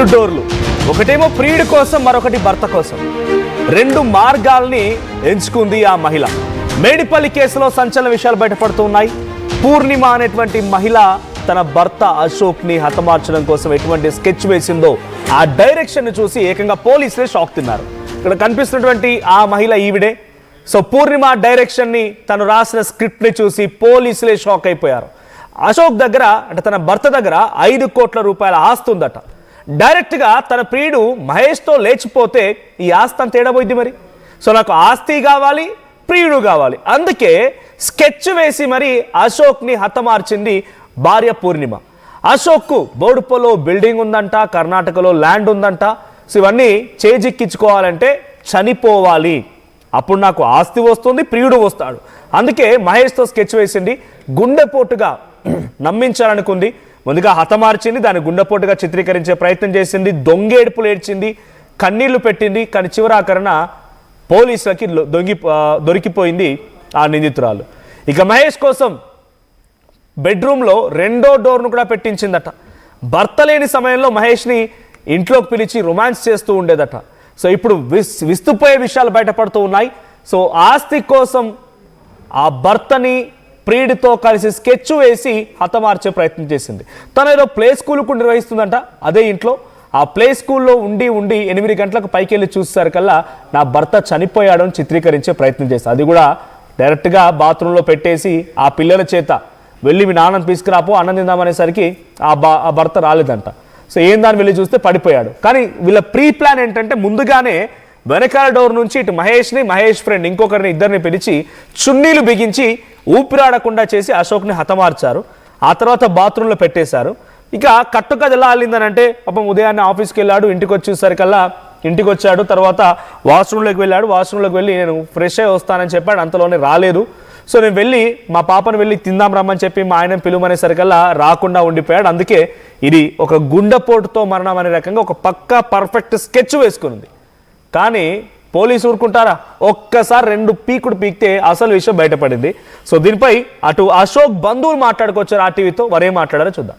రెండు డోర్లు, ఒకటేమో ప్రియుడి కోసం, మరొకటి భర్త కోసం. రెండు మార్గాల్ని ఎంచుకుంది ఆ మహిళ. మేడిపల్లి కేసులో సంచలన విషయాలు బయటపడుతూ ఉన్నాయి. పూర్ణిమ అనేటువంటి మహిళ తన భర్త అశోక్ని హతమార్చడం కోసం ఎటువంటి స్కెచ్ వేసిందో ఆ డైరెక్షన్ ని చూసి ఏకంగా పోలీసులే షాక్ తిన్నారు. ఇక్కడ కనిపిస్తున్నటువంటి ఆ మహిళ ఈవిడే. సో పూర్ణిమ డైరెక్షన్ ని, తను రాసిన స్క్రిప్ట్ ని చూసి పోలీసులే షాక్ అయిపోయారు. అశోక్ దగ్గర, అంటే తన భర్త దగ్గర 5 కోట్ల రూపాయల ఆస్తి ఉందట. డైరెక్ట్ గా తన ప్రియుడు మహేష్తో లేచిపోతే ఈ ఆస్తి అంత తేడబోయింది మరి. సో నాకు ఆస్తి కావాలి, ప్రియుడు కావాలి, అందుకే స్కెచ్ వేసి మరి అశోక్ని హతమార్చింది భార్య పూర్ణిమ. అశోక్కు బోడుపల్లో బిల్డింగ్ ఉందంట, కర్ణాటకలో ల్యాండ్ ఉందంట. సో ఇవన్నీ చేజిక్కించుకోవాలంటే చనిపోవాలి, అప్పుడు నాకు ఆస్తి వస్తుంది, ప్రియుడు వస్తాడు. అందుకే మహేష్తో స్కెచ్ వేసింది. గుండెపోటుగా నమ్మించాలనుకుంది. ముందుగా హతమార్చింది, దాన్ని గుండెపోటుగా చిత్రీకరించే ప్రయత్నం చేసింది, దొంగేడుపులు ఏడ్చింది, కన్నీళ్లు పెట్టింది. కానీ చివరాకరణ పోలీసులకి దొరికిపోయింది ఆ నిందితురాలు. ఇక మహేష్ కోసం బెడ్రూమ్లో రెండో డోర్ను కూడా పెట్టించిందట. భర్త లేని సమయంలో మహేష్ని ఇంట్లోకి పిలిచి రొమాన్స్ చేస్తూ ఉండేదట. సో ఇప్పుడు విస్తుపోయే విషయాలు బయటపడుతూ ఉన్నాయి. సో ఆస్తి కోసం ఆ భర్తని ప్రియుడితో కలిసి స్కెచ్ వేసి హతమార్చే ప్రయత్నం చేసింది. తను ఏదో ప్లే స్కూల్కు నిర్వహిస్తుందంట అదే ఇంట్లో. ఆ ప్లే స్కూల్లో ఉండి 8 గంటలకు పైకి వెళ్ళి చూసేసరికల్లా నా భర్త చనిపోయాడు అని చిత్రీకరించే ప్రయత్నం చేస్తుంది. అది కూడా డైరెక్ట్గా బాత్రూంలో పెట్టేసి ఆ పిల్లల చేత వెళ్ళి మీ నాన్నని తీసుకురాపో అన్నం తిందామనేసరికి ఆ భర్త రాలేదంట. సో దాన్ని వెళ్ళి చూస్తే పడిపోయాడు. కానీ వీళ్ళ ప్రీ ప్లాన్ ఏంటంటే ముందుగానే వెనకాల డోర్ నుంచి ఇటు మహేష్ని, మహేష్ ఫ్రెండ్ ఇంకొకరిని, ఇద్దరిని పిలిచి చున్నీలు బిగించి ఊపిరాడకుండా చేసి అశోక్ని హతమార్చారు. ఆ తర్వాత బాత్రూంలో పెట్టేశారు. ఇక కట్టుకథ ఎలా అల్లిందనంటే పాపం ఉదయాన్నే ఆఫీస్కి వెళ్ళాడు, ఇంటికి వచ్చేసరికల్లా ఇంటికి వచ్చాడు, తర్వాత వాష్రూమ్లోకి వెళ్ళాడు. వాష్రూమ్లోకి వెళ్ళి నేను ఫ్రెష్ అయ్యి వస్తానని చెప్పాడు, అంతలోనే రాలేదు. సో నేను వెళ్ళి మా పాపను వెళ్ళి తిందాం రమ్మని చెప్పి మా ఆయన పిలువమనేసరికల్లా రాకుండా ఉండిపోయాడు. అందుకే ఇది ఒక గుండెపోటుతో మరణం అనే రకంగా ఒక పక్కా పర్ఫెక్ట్ స్కెచ్ వేసుకునింది. కానీ పోలీసు ఊరుకుంటారా? ఒక్కసారి 2 పీకుడు పీకితే అసలు విషయం బయటపడింది. సో దీనిపై అటు అశోక్ బంధువులు మాట్లాడుకొచ్చారు ఆర్టీవీతో. వారేం మాట్లాడారో చూద్దాం.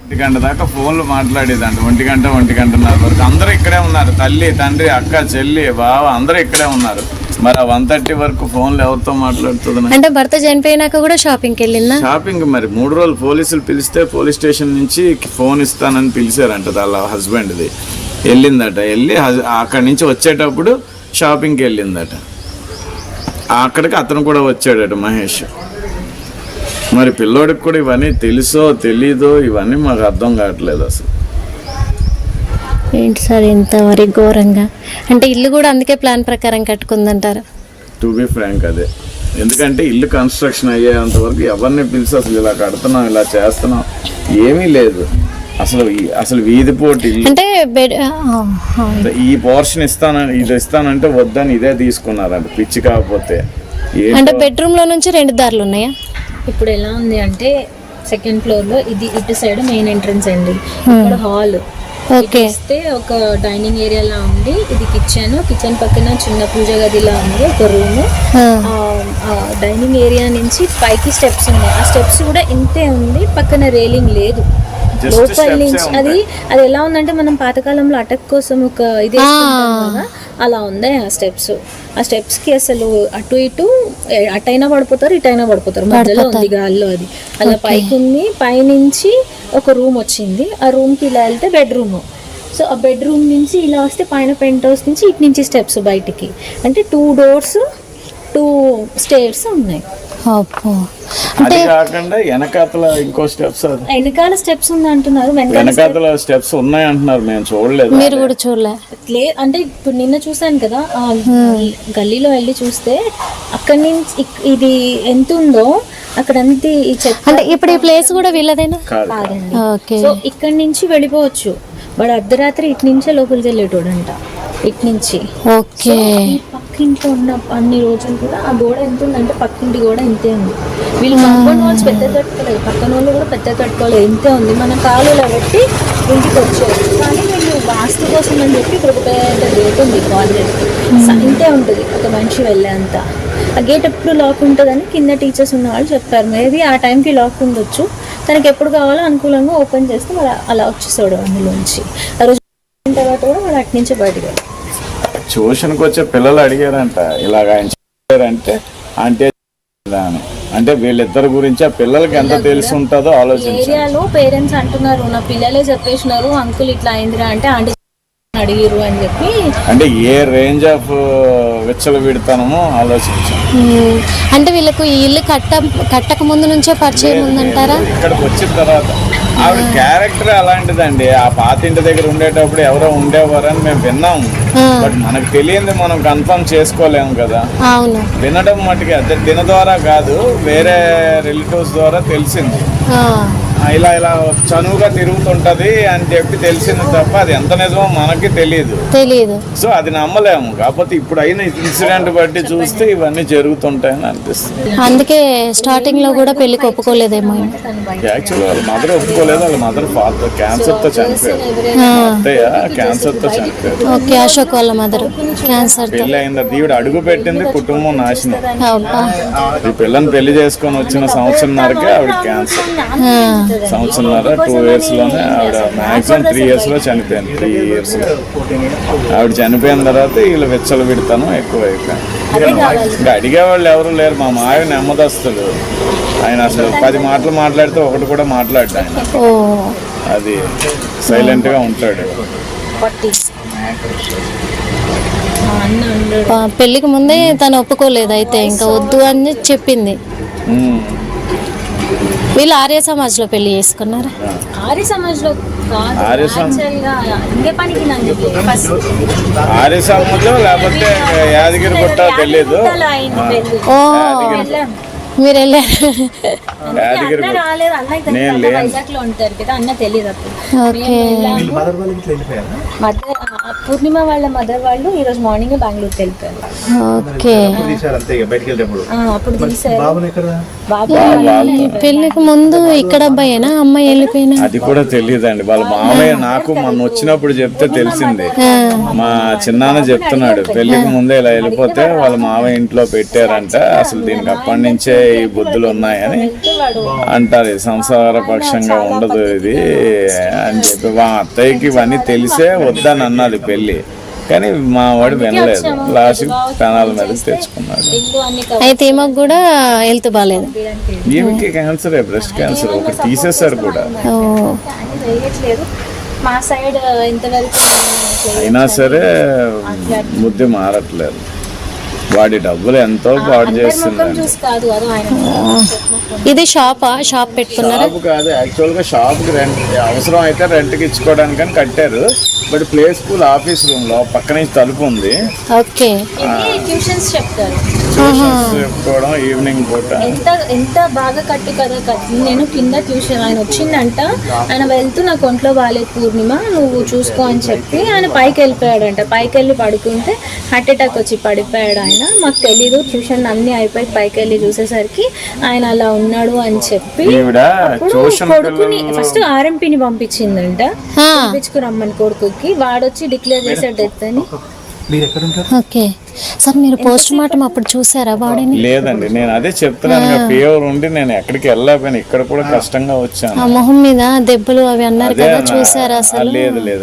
1 గంట దాకా ఫోన్లు మాట్లాడేదంట. 1 గంట 1:30 వరకు అందరూ ఇక్కడే ఉన్నారు. తల్లి, తండ్రి, అక్క, చెల్లి, బావ అందరూ ఇక్కడే ఉన్నారు. మరి 1:30 వరకు ఫోన్లు ఎవరితో మాట్లాడుతుంది? అంటే భర్త చనిపోయినాక కూడా షాపింగ్కి వెళ్ళిందా? షాపింగ్ మరి 3 రోజులు పోలీసులు పిలిస్తే పోలీస్ స్టేషన్ నుంచి ఫోన్ ఇస్తానని పిలిచారంట. వాళ్ళ హస్బెండ్ది వెళ్ళిందట. వెళ్ళి అక్కడి నుంచి వచ్చేటప్పుడు షాపింగ్కి వెళ్ళిందట. అక్కడికి అతను కూడా వచ్చాడట మహేష్. మరి పిల్లోడికి కూడా ఇవన్నీ తెలుసో తెలీదో ఇవన్నీ మాకు అర్థం కావట్లేదు అసలు. ఏంటి సార్ ఇంత మరి ఘోరంగా? అంటే ఇల్లు కూడా అందుకే ప్లాన్ ప్రకారం కట్టుకుందంటారు? టు బి ఫ్రాంక్ అదే. ఎందుకంటే ఇల్లు కన్స్ట్రక్షన్ అయ్యేంత వరకు ఎవరిని పిలిచి అసలు ఇలా కడుతున్నాం, ఇలా చేస్తున్నాం ఏమీ లేదు. అసలు వీధి పోటీ అంటే ఈ పోర్షన్ ఇది ఇస్తానంటే వద్దని ఇదే తీసుకున్నారంట. పిచ్చి కాకపోతే. అంటే బెడ్రూమ్ లో నుంచి 2 దారులు ఉన్నాయా? ఇప్పుడు ఎలా ఉంది అంటే సెకండ్ ఫ్లోర్ లో ఇది ఇటు సైడ్ మెయిన్ ఎంట్రన్స్ అండి. ఇక్కడ హాల్ వస్తే ఒక డైనింగ్ ఏరియా లా ఉంది. ఇది కిచెన్ పక్కన చిన్న పూజ గదిలా ఉంది, ఒక రూమ్. డైనింగ్ ఏరియా నుంచి పైకి స్టెప్స్ ఉన్నాయి. ఆ స్టెప్స్ కూడా ఇంతే ఉంది, పక్కన రేలింగ్ లేదు. లోపల నుంచి అది ఎలా ఉందంటే మనం పాతకాలంలో అటక్ కోసం ఒక ఇది కదా అలా ఉంది ఆ స్టెప్స్ కి అసలు అటు ఇటు అటైనా పడిపోతారు, ఇటైనా పడిపోతారు. మధ్యలో ఉంది గాల్లో. అది అలా పైకి ఉంది. పైనుంచి ఒక రూమ్ వచ్చింది. ఆ రూమ్ కి ఇలా వెళ్తే బెడ్రూమ్. సో ఆ బెడ్రూమ్ నుంచి ఇలా వస్తే పైన పెంట్ హౌస్ నుంచి ఇటు నుంచి స్టెప్స్ బయటికి. అంటే 2 డోర్స్ 2 స్టేర్స్ ఉన్నాయి. అంటే కాకుండా వెనకాతల ఇంకో స్టెప్స్, వెనకాల స్టెప్స్ ఉంది అంటున్నారు. వెనకాతల స్టెప్స్ ఉన్నాయి అంటున్నారు. మేము చూడలేదు. మీరు కూడా చూడలే? అంటే ఇప్పుడు నిన్న చూసాను కదా, ఆ గల్లీలో వెళ్ళి చూస్తే అక్కడి నుంచి ఇది ఎంత ఉందో అక్కడ అంతే. అంటే ఇప్పుడు ఈ ప్లేస్ కూడా వీళ్ళదేనా? కాదండి. సో ఇక్కడి నుంచి వెళ్ళిపోవచ్చు. వాడు అర్ధరాత్రి ఇటు నుంచే లోపలికి వెళ్ళేటోడంట. ఇటు నుంచి పక్కింట్లో ఉన్న అన్ని రోజులు కూడా ఆ గోడ ఎంత ఉందంటే పక్కింటి గోడ ఇంతే ఉంది. వీళ్ళు కాంపౌండ్ వాల్స్ పెద్ద కట్టుకోలేదు, పక్కన వాళ్ళు కూడా పెద్ద కట్టుకోలేదు, ఇంతే ఉంది. మన కాలులో పెట్టి ఇంటికి వచ్చారు. కానీ వీళ్ళు వాస్తు కోసం అని చెప్పి ఇక్కడ ఒక పెద్ద గేట్ ఉంది కాలేజ్కి. ఇంతే ఉంటుంది ఒక మనిషి వెళ్ళే అంత. ఆ గేట్ ఎప్పుడు లాక్ ఉంటుందని కింద టీచర్స్ ఉన్న వాళ్ళు చెప్పారు. మేబీ ఆ టైంకి లాక్ ఉండొచ్చు. తనకి ఎప్పుడు కావాలో అనుకూలంగా ఓపెన్ చేస్తే మరి అలా వచ్చేస్తాడు అందులోంచి. ఆ రోజు తర్వాత కూడా మరి అటు నుంచే బయటకు వెళ్ళాడు. ట్యూషన్కి వచ్చే పిల్లలు అడిగారంట ఇలాగ ఆయన చెప్పారంటే అంటే అని. అంటే వీళ్ళిద్దరి గురించి ఆ పిల్లలకి ఎంత తెలిసి ఉంటుందో ఆలోచించాలి. ఏరియాలో పేరెంట్స్ అంటున్నారు నా పిల్లలే చెప్పేసినారు అంకుల్ ఇట్లా అయిందిరా అంటే ఆంటీ అడిగిరు అని చెప్పి. అంటే ఏ రేంజ్ ఆఫ్ విచ్చలు విడతానమో ఆలోచించాం. అంటే వీళ్ళకు ఈ ఇల్లు కట్టక ముందు నుంచే పరిచయం ఉందంటారా? ఇక్కడికి వచ్చిన తర్వాత ఆవిడ క్యారెక్టర్ అలాంటిదండి. ఆ పాత ఇంటి దగ్గర ఉండేటప్పుడు ఎవరో ఉండేవారని మేము విన్నాము, బట్ మనకు తెలియంది మనం కన్ఫర్మ్ చేసుకోలేము కదా. అవును, వినడం మట్టుకి అదే దీని ద్వారా కాదు, వేరే రిలేటివ్స్ ద్వారా తెలిసింది. ఇలా ఇలా చనువుగా తిరుగుతుంటది అని చెప్పి తెలిసింది తప్ప అది ఎంత నిజమో మనకి తెలియదు. సో అది నమ్మలేము. కాకపోతే ఇప్పుడు అయిన ఇన్సిడెంట్ బట్టి చూస్తే ఇవన్నీ జరుగుతుంటాయని అనిపిస్తుంది. అందుకే స్టార్టింగ్ లో కూడా పెళ్లికి ఒప్పుకోలేదేమో. యాక్చువల్లీ వాళ్ళ మదర్ ఒప్పుకోలేదు. వాళ్ళ మదర్ ఫాదర్ క్యాన్సర్ తో చనిపోయారు. అత్తయ్య క్యాన్సర్ తో చనిపోయారు. ఓకే, అశోక్ వాళ్ళ మదర్ క్యాన్సర్. పెళ్లి అయింది, దీవిడ అడుగు పెట్టింది, కుటుంబం నాశనం. ఈ పిల్లని పెళ్లి చేసుకొని వచ్చిన సంవత్సరంన్నరకే ఆవిడ క్యాన్సర్. సంవత్సరంన్నర 2 years లోనే ఆవిడ మ్యాక్సిమం 3 years లో చనిపోయింది. 3 years లో ఆవిడ చనిపోయిన తర్వాత వీళ్ళు విచ్చలు విడతాను ఎక్కువైపోయింది. ఇంకా అడిగేవాళ్ళు ఎవరు లేరు. మా మావి నెమ్మదస్తుడు. ఆయన అసలు 10 మాటలు మాట్లాడితే ఒకటి కూడా మాట్లాడ్డా ఆయన. అది సైలెంట్ గా ఉంటాడు. పెళ్లికి ముందే తను ఒప్పుకోలేదు, అయితే ఇంకా వద్దు అని చెప్పింది. వీళ్ళు ఆర్య సమాజ్ లో పెళ్లి చేసుకున్నారా? ఆర్య సమాజ్ లో ఆర్య సమాజ్ లో లేకపోతే యాదగిరి గుట్ట తెలియదు. మీరు వెళ్ళారు? నేను లేను. పూర్ణిమ వాళ్ళ మదర్ వాళ్ళు ఈ రోజు మార్నింగ్ బెంగళూరుకి వెళ్ళిపోయారు. ఓకే, అప్పుడు తీసారు. పెళ్లికి ముందు ఇక్కడ అబ్బాయేనా, అమ్మాయి వెళ్ళిపోయినా? అది కూడా తెలియదండి. వాళ్ళ మామయ్య నాకు మొన్న వచ్చినప్పుడు చెప్తే తెలిసింది. మా చిన్నాన్న చెప్తున్నాడు పెళ్లికి ముందే ఇలా వెళ్ళిపోతే వాళ్ళ మామయ్య ఇంట్లో పెట్టారంట. అసలు దీనికి అప్పటి నుంచే ఈ బుద్ధులు ఉన్నాయని అంటారు. సంసార పక్షంగా ఉండదు ఇది అని చెప్పి మా అత్తయ్యకి ఇవన్నీ తెలిసే వద్దని అన్నది పెళ్లి. కానీ మా వాడు వినలేదు. లాస్ట్ పెనాల మీద తెచ్చుకున్నాడు. అయితే ఈమెకు కూడా హెల్త్ బాగాలేదు. ఈమెకి క్యాన్సర్, బ్రెస్ట్ క్యాన్సర్ ఒకటి తీసేశారు కూడా. మా సైడ్ ఎంతవరకు అయినా సరే బుద్ధి మారట్లేదు. వాడి డబ్బులు ఎంతో పాడు చేస్తుందండి. ఇది షాప్ పెట్టుకున్నారా? షాప్ కాదు, యాక్చువల్ గా షాప్ కి రెంట్ అవసరం అయితే రెంట్ కి ఇచ్చుకోవడానికి అని కట్టారు. But play school office room లో పక్క నుంచి తలుపు ఉంది. ఓకే, ట్యూషన్స్ చెప్తారు. చెప్పుకోవడం ఈవినింగ్ పూట. ఎంత బాగా కట్టు కదా. నేను కింద ట్యూషన్ ఆయన వచ్చిందంట. ఆయన వెళ్తూ నాకు ఒంట్లో బాగాలేదు పూర్ణిమ నువ్వు చూసుకో అని చెప్పి ఆయన పైకి వెళ్ళిపోయాడంట. పైకి వెళ్ళి పడుకుంటే హార్ట్ అటాక్ వచ్చి పడిపోయాడు ఆయన. మాకు తెలీదు, ట్యూషన్ అన్ని అయిపోయి పైకి వెళ్ళి చూసేసరికి ఆయన అలా ఉన్నాడు అని చెప్పి కొడుకుని ఫస్ట్ ఆర్ఎంపీని పంపించిందంట. పంపించుకురమ్మని కొడుకుకి. వాడొచ్చి డిక్లేర్ చేసాడు డెత్ అని. ఓకే సార్, మీరు పోస్ట్ మార్టం అప్పుడు చూసారా బాడీని? లేదండి, నేను అదే చెప్తున్నాను. ఫీవర్ ఉండి నేను ఎక్కడికి వెళ్ళలేకపోయాను. ఇక్కడ కూడా కష్టంగా వచ్చాను. ఆ మొహం మీద దెబ్బలు అవి అన్నారు కదా, చూసారా అసలు? లేదు లేదు.